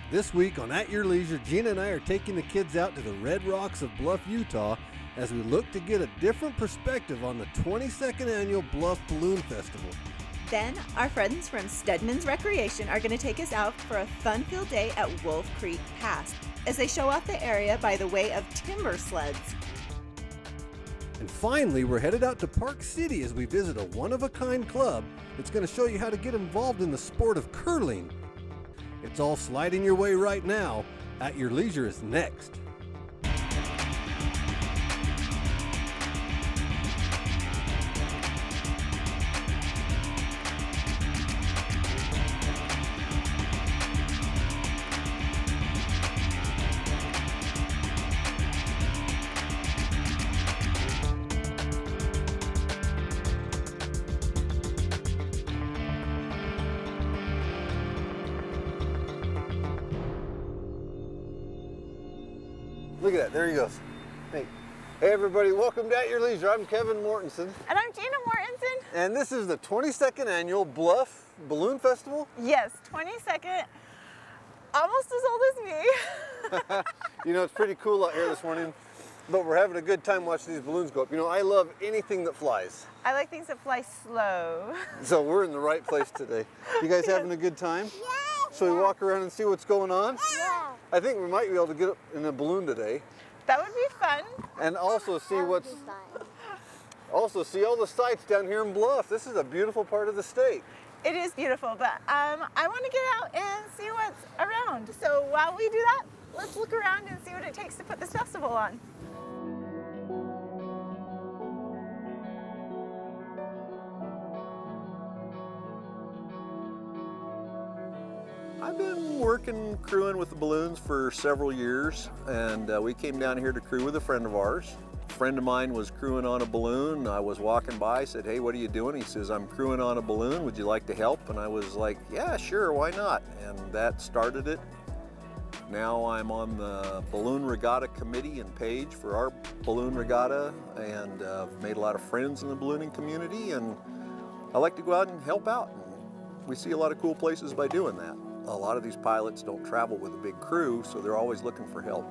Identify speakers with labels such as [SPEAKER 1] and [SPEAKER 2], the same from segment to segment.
[SPEAKER 1] This week on At Your Leisure, Gina and I are taking the kids out to the Red Rocks of Bluff, Utah as we look to get a different perspective on the 22nd annual Bluff Balloon Festival.
[SPEAKER 2] Then our friends from Steadman's Recreation are going to take us out for a fun-filled day at Wolf Creek Pass as they show off the area by the way of Timbersleds.
[SPEAKER 1] And finally, we're headed out to Park City as we visit a one-of-a-kind club that's going to show you how to get involved in the sport of curling. It's all sliding your way right now. At Your Leisure is next. Look at that, there he goes. Hey everybody, welcome to At Your Leisure. I'm Kevin Mortensen.
[SPEAKER 3] And I'm Gina Mortensen.
[SPEAKER 1] And this is the 22nd annual Bluff Balloon Festival?
[SPEAKER 3] Yes, 22nd, almost as old as me.
[SPEAKER 1] You know, it's pretty cool out here this morning, but we're having a good time watching these balloons go up. You know, I love anything that flies.
[SPEAKER 3] I like things that fly slow.
[SPEAKER 1] So we're in the right place today. You guys having a good time?
[SPEAKER 4] Yeah.
[SPEAKER 1] So we walk around and see what's going on?
[SPEAKER 4] Yeah.
[SPEAKER 1] I think we might be able to get up in a balloon today.
[SPEAKER 3] That would be fun.
[SPEAKER 1] And also see what's, also see all the sights down here in Bluff. This is a beautiful part of the state.
[SPEAKER 3] It is beautiful, but I want to get out and see what's around. So while we do that, let's look around and see what it takes to put this festival on.
[SPEAKER 5] I've been working crewing with the balloons for several years, and we came down here to crew with a friend of ours. A friend of mine was crewing on a balloon. I was walking by, said, "Hey, what are you doing?" He says, "I'm crewing on a balloon. Would you like to help?" And I was like, "Yeah, sure, why not?" And that started it. Now I'm on the balloon regatta committee and page for our balloon regatta, and I've made a lot of friends in the ballooning community, and I like to go out and help out. And we see a lot of cool places by doing that. A lot of these pilots don't travel with a big crew, so they're always looking for help.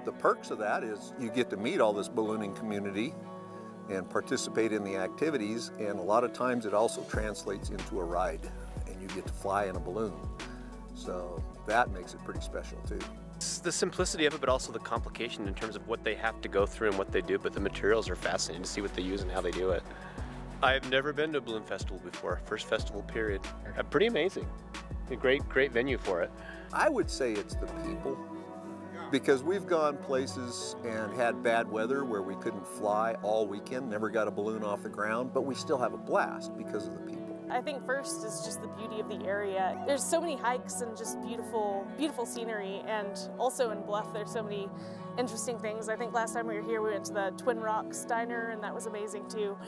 [SPEAKER 5] The perks of that is you get to meet all this ballooning community and participate in the activities, and a lot of times it also translates into a ride, and you get to fly in a balloon. So that makes it pretty special too.
[SPEAKER 6] It's the simplicity of it, but also the complication in terms of what they have to go through and what they do, but the materials are fascinating to see what they use and how they do it. I've never been to a balloon festival before, first festival period. Pretty amazing. A great venue for it.
[SPEAKER 5] I would say it's the people, because we've gone places and had bad weather where we couldn't fly all weekend, never got a balloon off the ground, but we still have a blast because of the people.
[SPEAKER 7] I think first is just the beauty of the area. There's so many hikes and just beautiful scenery, and also in Bluff there's so many interesting things. I think last time we were here we went to the Twin Rocks Diner, and that was amazing too.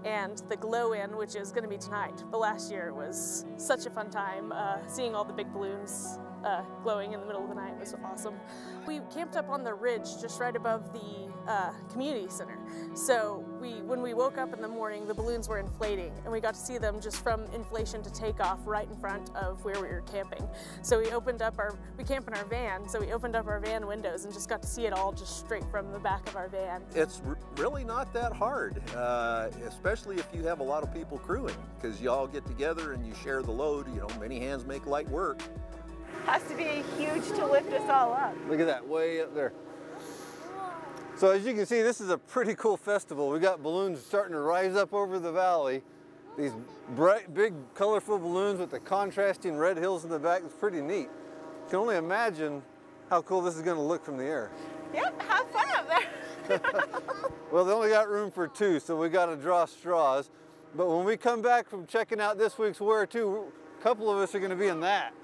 [SPEAKER 7] And the Glow In, which is going to be tonight. But last year was such a fun time. Seeing all the big balloons glowing in the middle of the night was awesome. We camped up on the ridge just right above the community center. So when we woke up in the morning, the balloons were inflating, and we got to see them just from inflation to takeoff right in front of where we were camping. So we camp in our van, so we opened up our van windows and just got to see it all just straight from the back of our van.
[SPEAKER 5] It's really not that hard, especially if you have a lot of people crewing, because you all get together and you share the load. You know, many hands make light work.
[SPEAKER 3] Has to be huge to lift us all up.
[SPEAKER 1] Look at that, way up there. So as you can see, this is a pretty cool festival. We got balloons starting to rise up over the valley. These bright, big, colorful balloons with the contrasting red hills in the back. It's pretty neat. You can only imagine how cool this is going to look from the air.
[SPEAKER 3] Yep, have fun up there.
[SPEAKER 1] Well, they only got room for two, so we got to draw straws. But when we come back from checking out this week's Where To, a couple of us are going to be in that.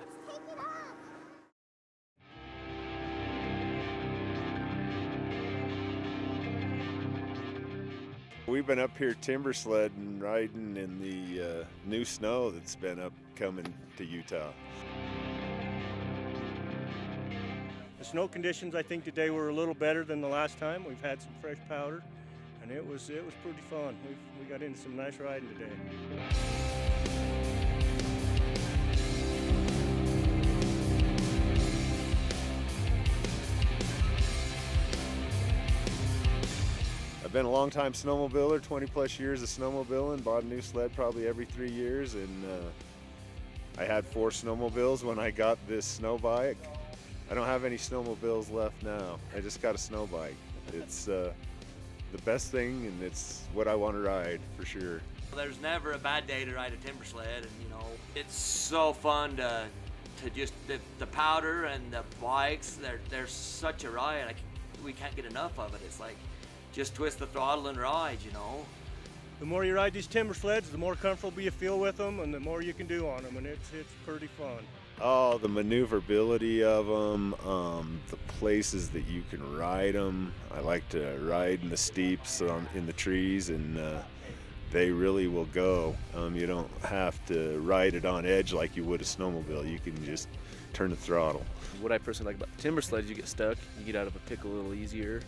[SPEAKER 8] We've been up here timbersledding, riding in the new snow that's been coming to Utah.
[SPEAKER 9] The snow conditions, I think today were a little better than the last time. We've had some fresh powder, and it was pretty fun. We got into some nice riding today.
[SPEAKER 8] I've been a long time snowmobiler, 20 plus years of snowmobiling, bought a new sled probably every 3 years, and I had 4 snowmobiles when I got this snow bike. I don't have any snowmobiles left now. I just got a snow bike. It's the best thing, and it's what I want to ride for sure.
[SPEAKER 4] There's never a bad day to ride a timber sled, and you know, it's so fun to just, the powder and the bikes, they're such a ride. We can't get enough of it. It's like, just twist the throttle and ride, you know.
[SPEAKER 9] The more you ride these timber sleds, the more comfortable you feel with them, and the more you can do on them, and it's pretty fun.
[SPEAKER 8] Oh, the maneuverability of them, the places that you can ride them. I like to ride in the steeps in the trees, and they really will go. You don't have to ride it on edge like you would a snowmobile. You can just turn the throttle.
[SPEAKER 10] What I personally like about the timber sled is you get stuck, you get out of a pickle a little easier,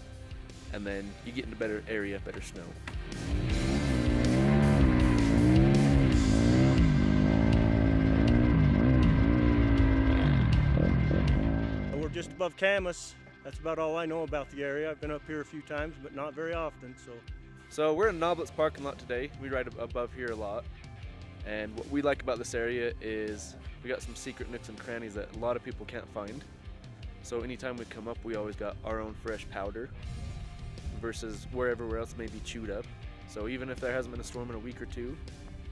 [SPEAKER 10] and then you get into better area, better snow.
[SPEAKER 9] We're just above Camas. That's about all I know about the area. I've been up here a few times, but not very often.
[SPEAKER 10] So we're in Noblets parking lot today. We ride above here a lot. And what we like about this area is we got some secret nooks and crannies that a lot of people can't find. So anytime we come up, we always got our own fresh powder versus where everywhere else may be chewed up. So even if there hasn't been a storm in a week or two,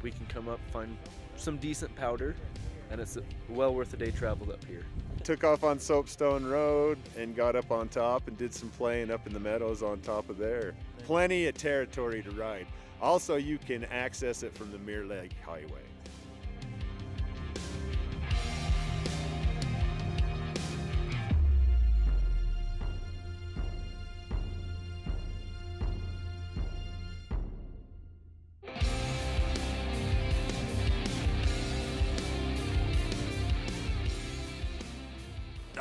[SPEAKER 10] we can come up, find some decent powder, and it's well worth a day traveled up here.
[SPEAKER 8] Took off on Soapstone Road and got up on top and did some playing up in the meadows on top of there. Plenty of territory to ride. Also, you can access it from the Mirror Lake Highway.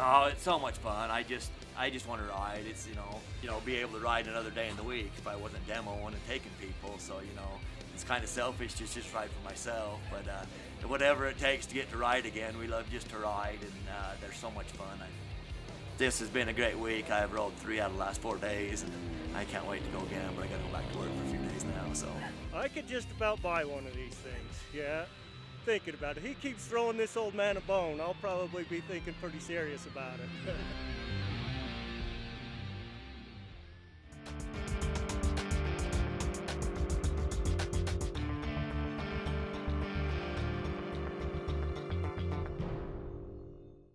[SPEAKER 4] Oh, it's so much fun. I just want to ride. It's, you know, be able to ride another day in the week if I wasn't demoing and taking people. So, you know, it's kind of selfish to just ride for myself. But whatever it takes to get to ride again, we love just to ride, and they're so much fun. This has been a great week. I've rode 3 out of the last 4 days, and I can't wait to go again, but I got to go back to work for a few days now, so.
[SPEAKER 9] I could just about buy one of these things, yeah. Thinking about it. He keeps throwing this old man a bone. I'll probably be thinking pretty serious about it.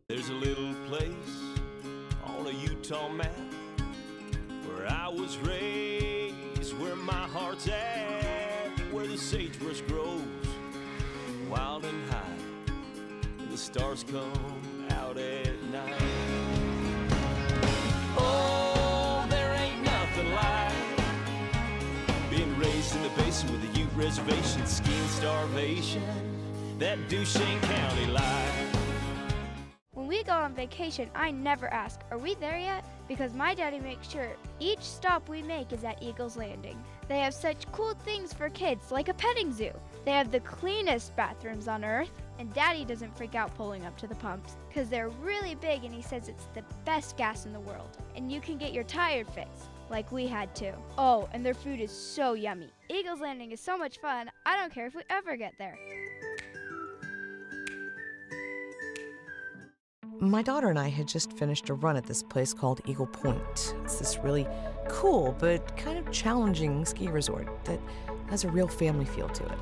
[SPEAKER 11] There's a little place on a Utah map where I was raised, where my heart's at, where the sagebrush grows wild and high, and the stars come out at night. Oh, there ain't nothing like being raised in the basin with a Ute reservation, skiing starvation, that Duchesne County life.
[SPEAKER 12] When we go on vacation, I never ask, are we there yet? Because my daddy makes sure each stop we make is at Eagles Landing. They have such cool things for kids, like a petting zoo. They have the cleanest bathrooms on earth, and Daddy doesn't freak out pulling up to the pumps because they're really big, and he says it's the best gas in the world. And you can get your tire fixed, like we had to. Oh, and their food is so yummy. Eagles Landing is so much fun, I don't care if we ever get there.
[SPEAKER 13] My daughter and I had just finished a run at this place called Eagle Point. It's this really cool but kind of challenging ski resort that has a real family feel to it.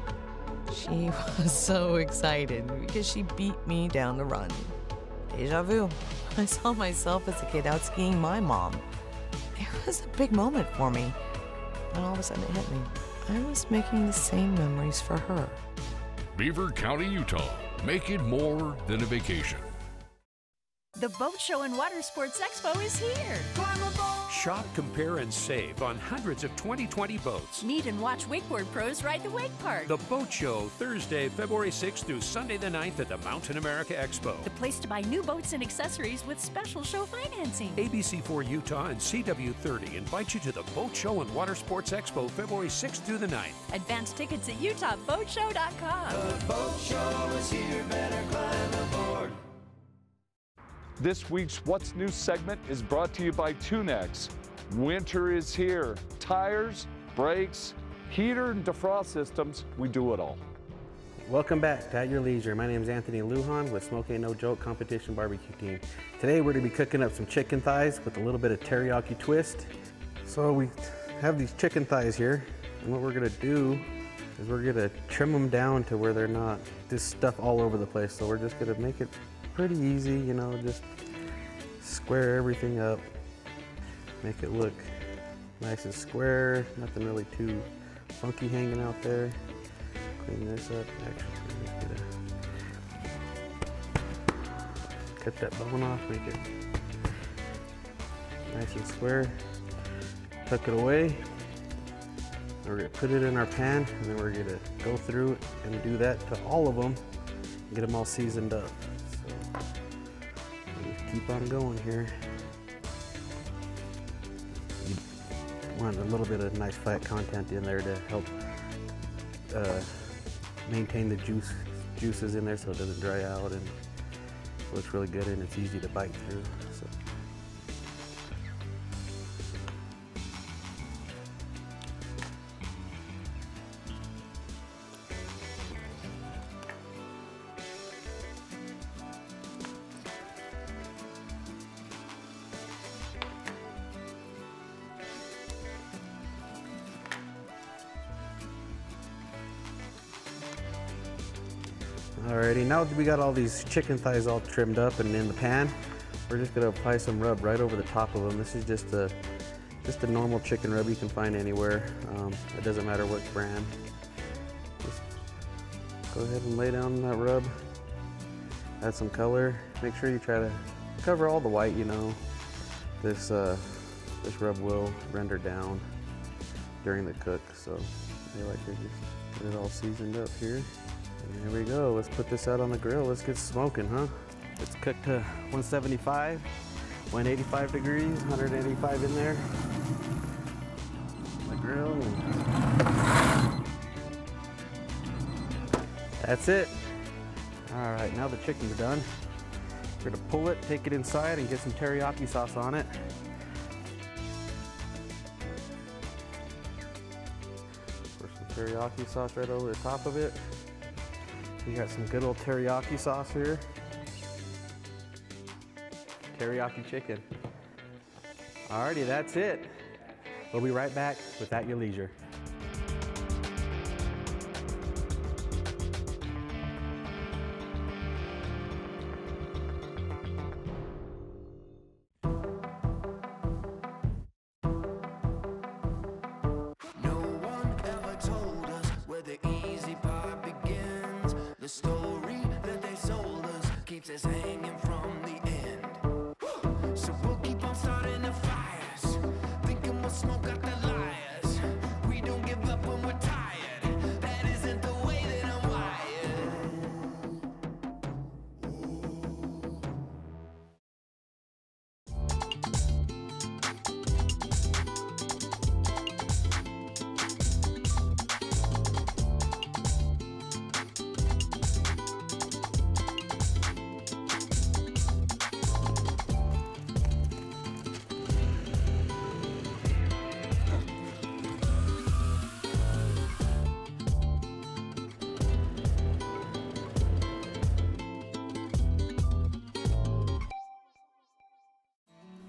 [SPEAKER 13] She was so excited because she beat me down the run. Deja vu. I saw myself as a kid out skiing my mom. It was a big moment for me. And all of a sudden it hit me. I was making the same memories for her.
[SPEAKER 14] Beaver County, Utah. Make it more than a vacation.
[SPEAKER 15] The Boat Show and Water Sports Expo is here.
[SPEAKER 16] Shop, compare, and save on hundreds of 2020 boats.
[SPEAKER 15] Meet and watch wakeboard pros ride the wake park.
[SPEAKER 16] The Boat Show, Thursday, February 6th through Sunday the 9th at the Mountain America Expo.
[SPEAKER 15] The place to buy new boats and accessories with special show financing.
[SPEAKER 16] ABC4 Utah and CW30 invite you to the Boat Show and Water Sports Expo, February 6th through the 9th.
[SPEAKER 15] Advance tickets at UtahBoatShow.com.
[SPEAKER 11] The Boat Show is here, better climb aboard.
[SPEAKER 17] This week's What's New segment is brought to you by Tunex. Winter is here. Tires, brakes, heater and defrost systems, we do it all.
[SPEAKER 18] Welcome back to At Your Leisure. My name is Anthony Lujan with Smoke Ain't No Joke Competition Barbecue Team. Today we're going to be cooking up some chicken thighs with a little bit of teriyaki twist. So we have these chicken thighs here, and what we're going to do is we're going to trim them down to where they're not this stuff all over the place. So we're just going to make it pretty easy, you know, just square everything up, make it look nice and square, nothing really too funky hanging out there. Clean this up. Actually, cut that bone off, make it nice and square. Tuck it away. We're going to put it in our pan, and then we're going to go through and do that to all of them and get them all seasoned up. So just keep on going here. You want a little bit of nice fat content in there to help maintain the juices in there so it doesn't dry out, and it looks really good and it's easy to bite through. So. Alrighty, now that we got all these chicken thighs all trimmed up and in the pan, we're just gonna apply some rub right over the top of them. This is just a normal chicken rub you can find anywhere. It doesn't matter what brand. Just go ahead and lay down that rub. Add some color. Make sure you try to cover all the white, you know. This rub will render down during the cook, so I like to just get it all seasoned up here. And there we go. Let's put this out on the grill. Let's get smoking, huh? It's cooked to 175, 185 degrees, 185 in there. The grill. That's it. All right, now the chicken's done. We're gonna pull it, take it inside, and get some teriyaki sauce on it. Pour some teriyaki sauce right over the top of it. We got some good old teriyaki sauce here. Teriyaki chicken. Alrighty, that's it. We'll be right back with At Your Leisure.
[SPEAKER 19] The story that they sold us keeps us hanging from the end. So we'll keep on starting the fires, thinking we'll smoke out the liars. We don't give up when we're tired. That isn't the way that I'm wired.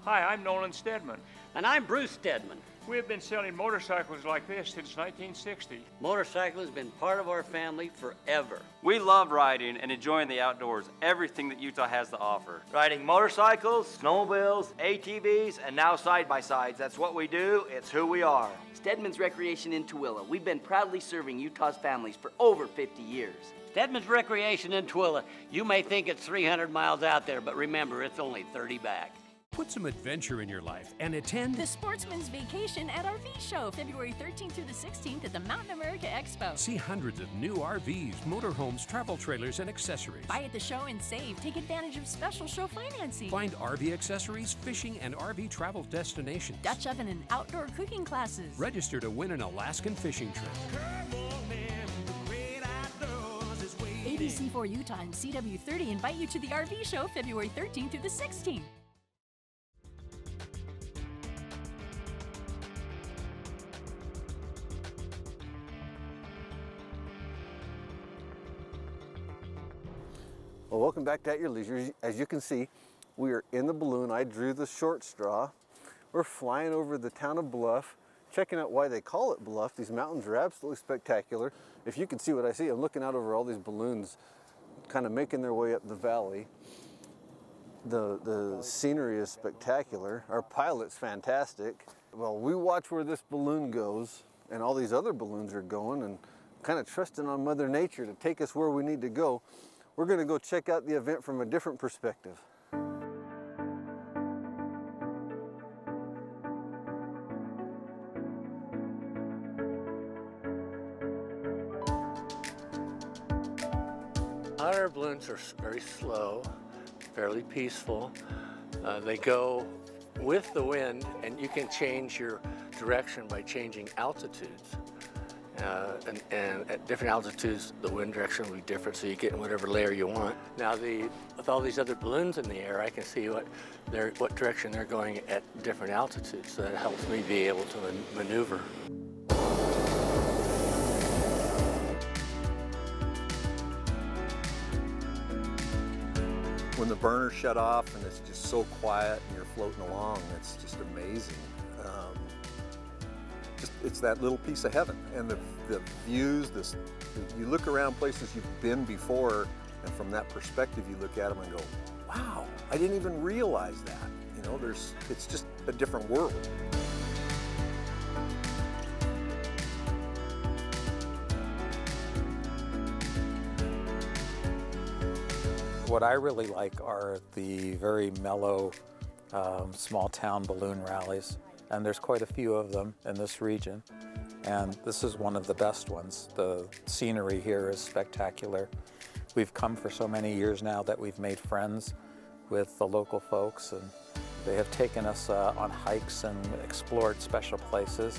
[SPEAKER 20] Hi, I'm Nolan Steadman.
[SPEAKER 21] And I'm Bruce Steadman.
[SPEAKER 20] We've been selling motorcycles like this since 1960.
[SPEAKER 21] Motorcycle has been part of our family forever.
[SPEAKER 22] We love riding and enjoying the outdoors, everything that Utah has to offer.
[SPEAKER 4] Riding motorcycles, snowmobiles, ATVs, and now side-by-sides. That's what we do. It's who we are.
[SPEAKER 21] Steadman's Recreation in Tooele. We've been proudly serving Utah's families for over 50 years. Steadman's Recreation in Tooele. You may think it's 300 miles out there, but remember, it's only 30 back.
[SPEAKER 16] Put some adventure in your life and attend
[SPEAKER 15] the Sportsman's Vacation at RV Show, February 13th through the 16th at the Mountain America Expo.
[SPEAKER 16] See hundreds of new RVs, motorhomes, travel trailers, and accessories.
[SPEAKER 15] Buy at the show and save. Take advantage of special show financing.
[SPEAKER 16] Find RV accessories, fishing, and RV travel destinations.
[SPEAKER 15] Dutch oven and outdoor cooking classes.
[SPEAKER 16] Register to win an Alaskan fishing trip.
[SPEAKER 15] ABC4 Utah and CW30 invite you to the RV Show, February 13th through the 16th.
[SPEAKER 1] Well, welcome back to At Your Leisure. As you can see, we are in the balloon. I drew the short straw. We're flying over the town of Bluff, checking out why they call it Bluff. These mountains are absolutely spectacular. If you can see what I see, I'm looking out over all these balloons kind of making their way up the valley. The scenery is spectacular. Our pilot's fantastic. Well, we watch where this balloon goes and all these other balloons are going, and kind of trusting on Mother Nature to take us where we need to go. We're going to go check out the event from a different perspective.
[SPEAKER 2] Hot air balloons are very slow, fairly peaceful. They go with the wind, and you can change your direction by changing altitudes. And at different altitudes, the wind direction will be different, so you get in whatever layer you want. Now, with all these other balloons in the air, I can see what direction they're going at different altitudes, so that helps me be able to maneuver.
[SPEAKER 5] When the burners shut off and it's just so quiet and you're floating along, it's just amazing. It's that little piece of heaven, and the views, you look around places you've been before, and from that perspective you look at them and go, wow, I didn't even realize that. You know, it's just a different world.
[SPEAKER 6] What I really like are the very mellow small town balloon rallies, and there's quite a few of them in this region, and this is one of the best ones. The scenery here is spectacular. We've come for so many years now that we've made friends with the local folks, and they have taken us on hikes and explored special places.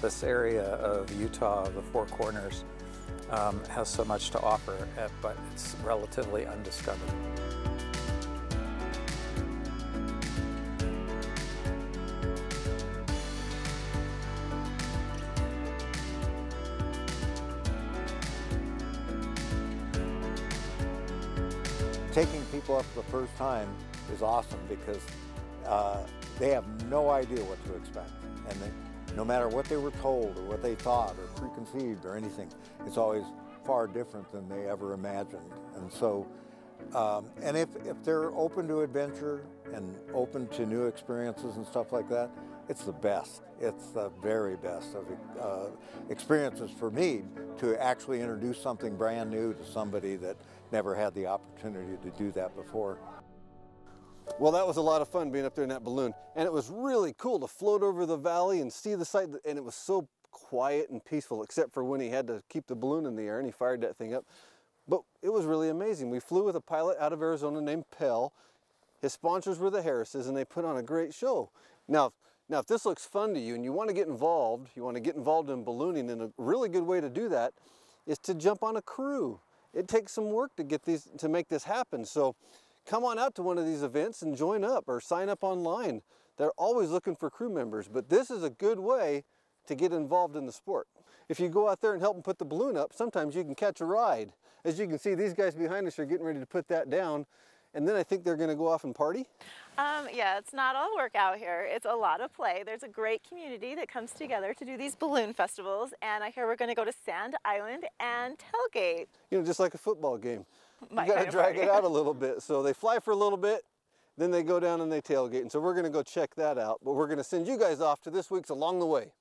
[SPEAKER 6] This area of Utah, the Four Corners, has so much to offer, but it's relatively undiscovered.
[SPEAKER 23] Taking people up the first time is awesome because they have no idea what to expect, and no matter what they were told or what they thought or preconceived or anything, it's always far different than they ever imagined. And so, and if they're open to adventure and open to new experiences and stuff like that, it's the best. It's the very best of experiences for me to actually introduce something brand new to somebody that never had the opportunity to do that before.
[SPEAKER 1] Well, that was a lot of fun being up there in that balloon, and it was really cool to float over the valley and see the sight, and it was so quiet and peaceful, except for when he had to keep the balloon in the air and he fired that thing up. But it was really amazing. We flew with a pilot out of Arizona named Pell. His sponsors were the Harrises, and they put on a great show. Now, if this looks fun to you and you want to get involved, in ballooning, and a really good way to do that is to jump on a crew. It takes some work to make this happen. So come on out to one of these events and join up or sign up online. They're always looking for crew members, but this is a good way to get involved in the sport. If you go out there and help them put the balloon up, sometimes you can catch a ride. As you can see, these guys behind us are getting ready to put that down, and then I think they're going to go off and party.
[SPEAKER 3] Yeah, it's not all work out here. It's a lot of play. There's a great community that comes together to do these balloon festivals, and I hear we're going to go to Sand Island and tailgate.
[SPEAKER 1] You know, just like a football game.
[SPEAKER 3] My
[SPEAKER 1] You got
[SPEAKER 3] kind
[SPEAKER 1] to
[SPEAKER 3] of
[SPEAKER 1] drag
[SPEAKER 3] party.
[SPEAKER 1] it out a little bit. So they fly for a little bit, then they go down and they tailgate. And so we're going to go check that out, but we're going to send you guys off to this week's Along the Way.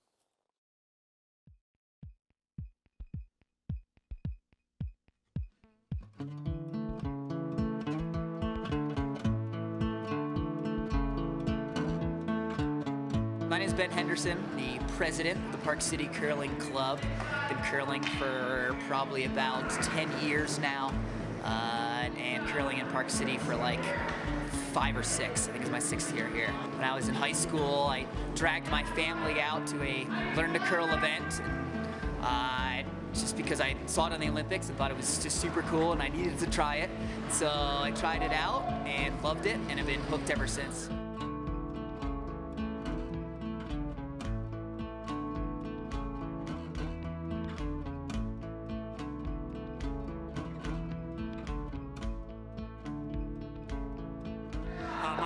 [SPEAKER 24] My name is Ben Henderson, the president of the Park City Curling Club. Been curling for probably about 10 years now, and curling in Park City for like 5 or 6. I think it's my 6th year here. When I was in high school, I dragged my family out to a Learn to Curl event. Just because I saw it on the Olympics and thought it was just super cool and I needed to try it. So I tried it out and loved it and have been hooked ever since.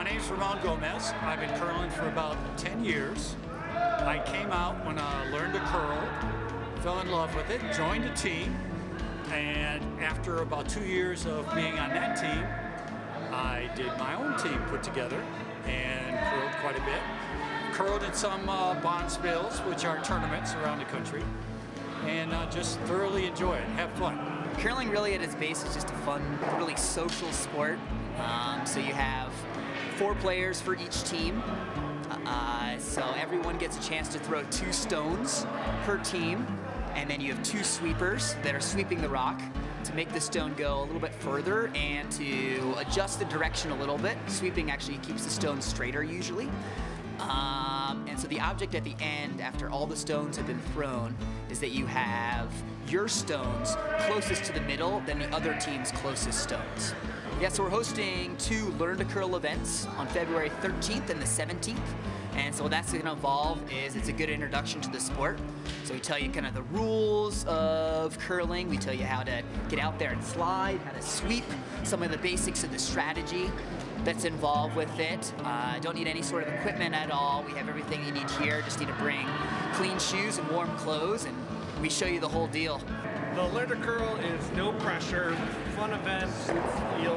[SPEAKER 7] My name's Ramon Gomez. I've been curling for about 10 years. I came out when I learned to curl, fell in love with it, joined a team, and after about 2 years of being on that team, I did my own team put together and curled quite a bit. Curled in some bond spills, which are tournaments around the country, and just thoroughly enjoy it, have fun.
[SPEAKER 24] Curling really at its base is just a fun, really social sport. So you have 4 players for each team. So everyone gets a chance to throw 2 stones per team, and then you have 2 sweepers that are sweeping the rock to make the stone go a little bit further and to adjust the direction a little bit. Sweeping actually keeps the stone straighter usually. And so the object at the end, after all the stones have been thrown, is that you have your stones closest to the middle than the other team's closest stones. Yeah, so we're hosting 2 Learn to Curl events on February 13th and the 17th. And so what that's going to involve is it's a good introduction to the sport. So we tell you kind of the rules of curling. We tell you how to get out there and slide, how to sweep, some of the basics of the strategy that's involved with it. Don't need any sort of equipment at all. We have everything you need here. Just need to bring clean shoes and warm clothes, and we show you the whole deal.
[SPEAKER 8] The Learn to Curl is no pressure, fun event. You'll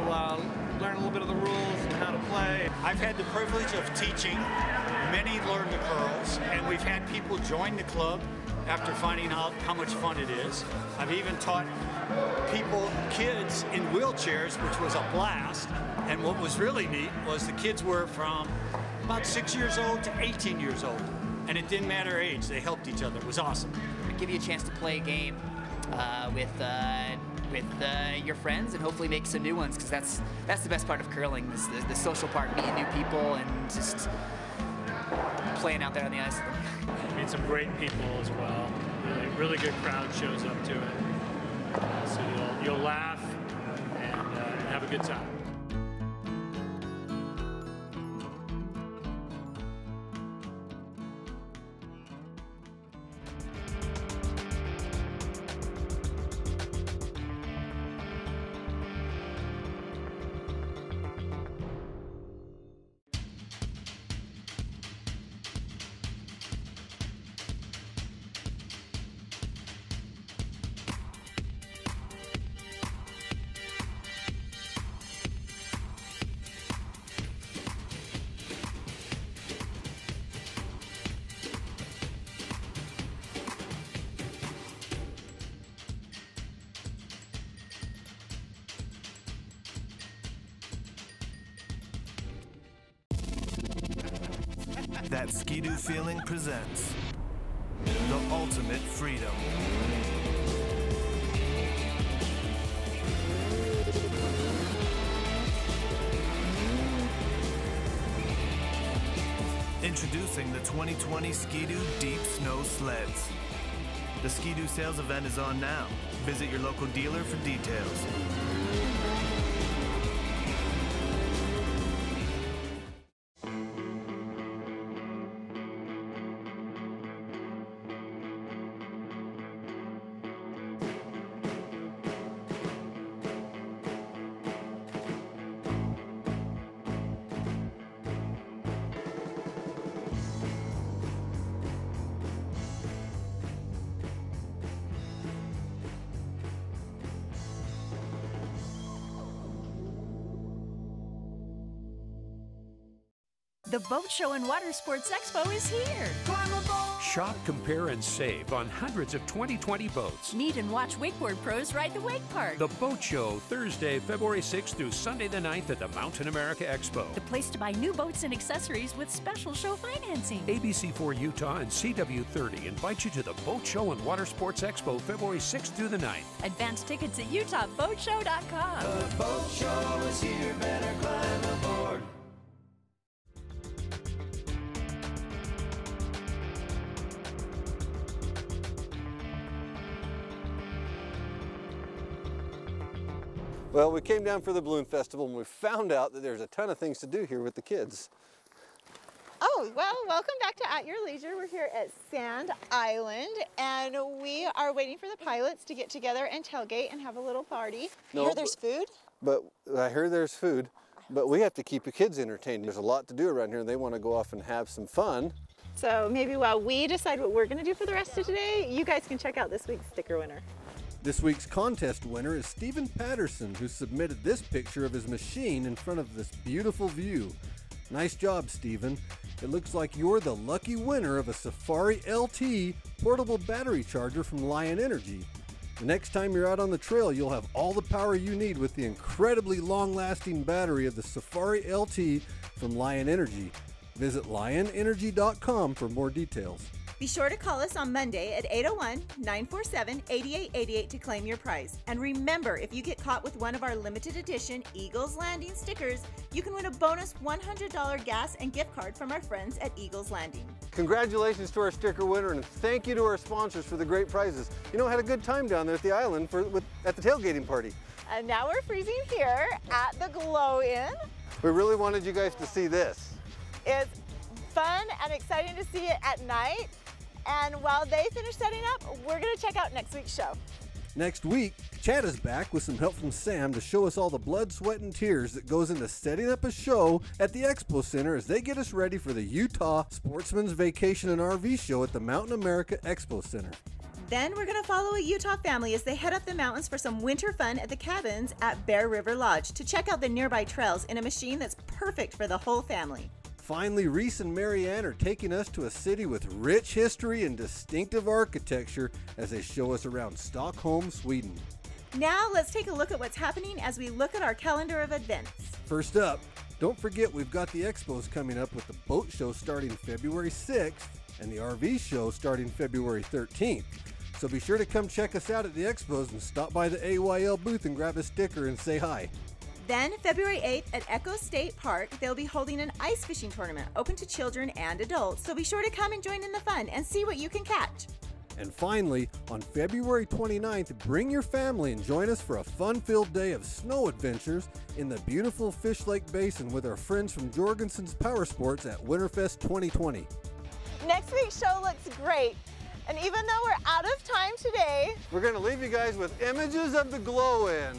[SPEAKER 8] learn a little bit of the rules and how to play.
[SPEAKER 7] I've had the privilege of teaching many Learn to Curls, and we've had people join the club after finding out how much fun it is. I've even taught people, kids in wheelchairs, which was a blast. And what was really neat was the kids were from about 6 years old to 18 years old. And it didn't matter age, they helped each other. It was awesome.
[SPEAKER 24] Give you a chance to play a game with your friends and hopefully make some new ones, because that's the best part of curling, is the social part, meeting new people and just playing out there on the ice.
[SPEAKER 8] Meet some great people as well. Really good crowd shows up to it. So you'll laugh and have a good time.
[SPEAKER 9] That Ski-Doo feeling presents the ultimate freedom. Introducing the 2020 Ski-Doo Deep Snow Sleds. The Ski-Doo sales event is on now. Visit your local dealer for details.
[SPEAKER 15] The Boat Show and Water Sports Expo is here.
[SPEAKER 16] Shop, compare, and save on hundreds of 2020 boats.
[SPEAKER 15] Meet and watch wakeboard pros ride the wake park.
[SPEAKER 16] The Boat Show, Thursday, February 6th through Sunday the 9th at the Mountain America Expo.
[SPEAKER 15] The place to buy new boats and accessories with special show financing.
[SPEAKER 16] ABC4 Utah and CW30 invite you to the Boat Show and Water Sports Expo, February 6th through the 9th.
[SPEAKER 15] Advance tickets at UtahBoatShow.com.
[SPEAKER 19] The boat show is here, better climb aboard.
[SPEAKER 1] Well, we came down for the Balloon Festival and we found out that there's a ton of things to do here with the kids.
[SPEAKER 3] Oh, well, welcome back to At Your Leisure. We're here at Sand Island and we are waiting for the pilots to get together and tailgate and have a little party.
[SPEAKER 1] No,
[SPEAKER 3] Here there's food?
[SPEAKER 1] But I heard there's food.
[SPEAKER 3] I
[SPEAKER 1] but we have to keep the kids entertained. There's a lot to do around here and they want to go off and have some fun.
[SPEAKER 3] So maybe while we decide what we're going to do for the rest of today, you guys can check out this week's sticker winner.
[SPEAKER 1] This week's contest winner is Stephen Patterson, who submitted this picture of his machine in front of this beautiful view. Nice job, Stephen. It looks like you're the lucky winner of a Safari LT portable battery charger from Lion Energy. The next time you're out on the trail, you'll have all the power you need with the incredibly long-lasting battery of the Safari LT from Lion Energy. Visit lionenergy.com for more details.
[SPEAKER 3] Be sure to call us on Monday at 801-947-8888 to claim your prize. And remember, if you get caught with one of our limited edition Eagles Landing stickers, you can win a bonus $100 gas and gift card from our friends at Eagles Landing.
[SPEAKER 1] Congratulations to our sticker winner and thank you to our sponsors for the great prizes. You know, I had a good time down there at the island at the tailgating party.
[SPEAKER 3] And now we're freezing here at the Glow Inn.
[SPEAKER 1] We really wanted you guys to see this.
[SPEAKER 3] It's fun and exciting to see it at night. And while they finish setting up, we're going to check out next week's show.
[SPEAKER 1] Next week, Chad is back with some help from Sam to show us all the blood, sweat, and tears that goes into setting up a show at the Expo Center as they get us ready for the Utah Sportsman's Vacation and RV Show at the Mountain America Expo Center.
[SPEAKER 3] Then we're going to follow a Utah family as they head up the mountains for some winter fun at the cabins at Bear River Lodge to check out the nearby trails in a machine that's perfect for the whole family.
[SPEAKER 1] Finally, Reese and Marianne are taking us to a city with rich history and distinctive architecture as they show us around Stockholm, Sweden.
[SPEAKER 3] Now let's take a look at what's happening as we look at our calendar of events.
[SPEAKER 1] First up, don't forget we've got the expos coming up with the boat show starting February 6th and the RV show starting February 13th. So be sure to come check us out at the expos and stop by the AYL booth and grab a sticker and say hi.
[SPEAKER 3] Then, February 8th at Echo State Park, they'll be holding an ice fishing tournament open to children and adults, so be sure to come and join in the fun and see what you can catch.
[SPEAKER 1] And finally, on February 29th, bring your family and join us for a fun-filled day of snow adventures in the beautiful Fish Lake Basin with our friends from Jorgensen's Power Sports at Winterfest 2020.
[SPEAKER 3] Next week's show looks great, and even though we're out of time today,
[SPEAKER 1] we're going to leave you guys with images of the Glow Inn.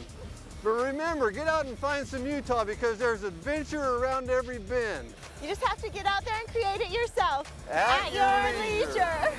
[SPEAKER 1] But remember, get out and find some Utah because there's adventure around every bend.
[SPEAKER 3] You just have to get out there and create it yourself
[SPEAKER 1] at your leisure.